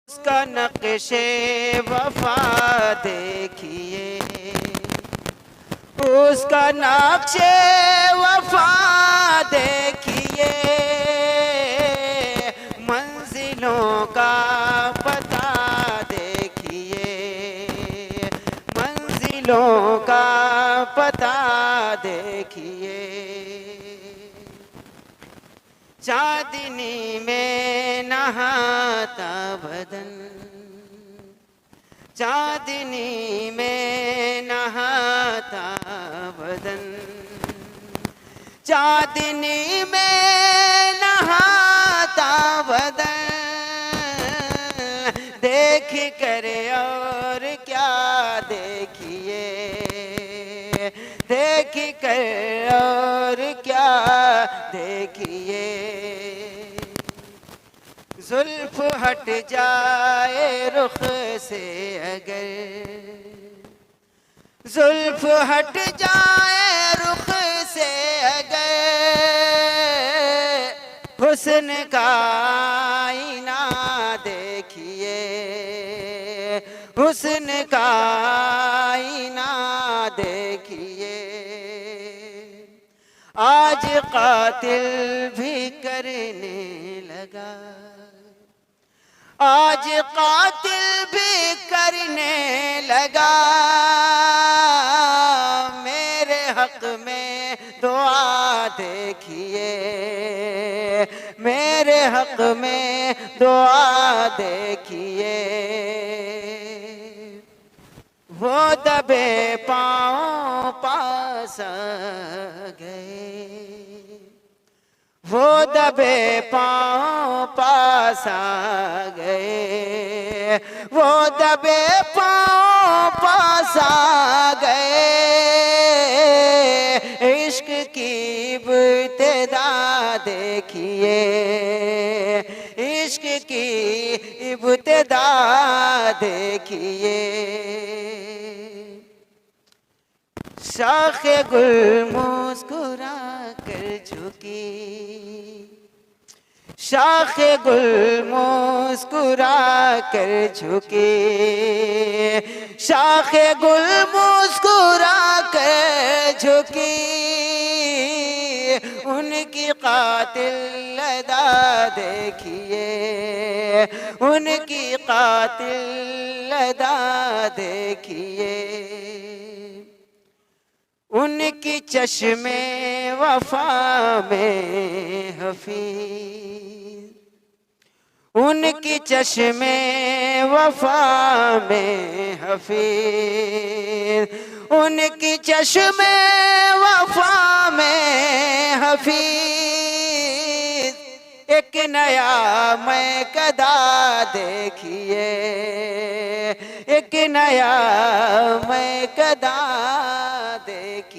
उसका नक्शे वफा देखिए, उसका नक्शे वफा देखिए, मंजिलों का पता देखिए, मंजिलों का पता देखिए। चांदनी में नहाता बदन, चांदनी में नहाता बदन, चांदनी में नहाता बदन, देख कर और क्या देखिए, देख कर और क्या देखिए। जुल्फ हट जाए रुख से अगर, जुल्फ हट जाए रुख से अगर, हुस्न का आईना देखिए, हुस्न का आईना देखिए। आज कातिल भी करने लगा, आज कातिल भी करने लगा, मेरे हक में दुआ देखिए, मेरे हक में दुआ देखिए। वो दबे पाँव पास आ गए, वो दबे पाँव पास आ गए, वो दबे पाँव पास आ गए। इश्क की इब्तिदा देखिए, इश्क की इब्तिदा देखिए। शाखे गुल मुस्कुरा कर झुकी, शाखे गुल मुस्कुरा कर झुकी, शाखे गुल मुस्कुरा कर झुकी। उनकी कातिल अदा देखिए, उनकी कातिल अदा देखिए। उनकी चश्मे वफा में हफीज, उनकी चश्मे वफा में हफीज, उनकी चश्मे वफा में हफीज। एक नया मैं कदा देखिए, एक नया मैं कदा देखिए।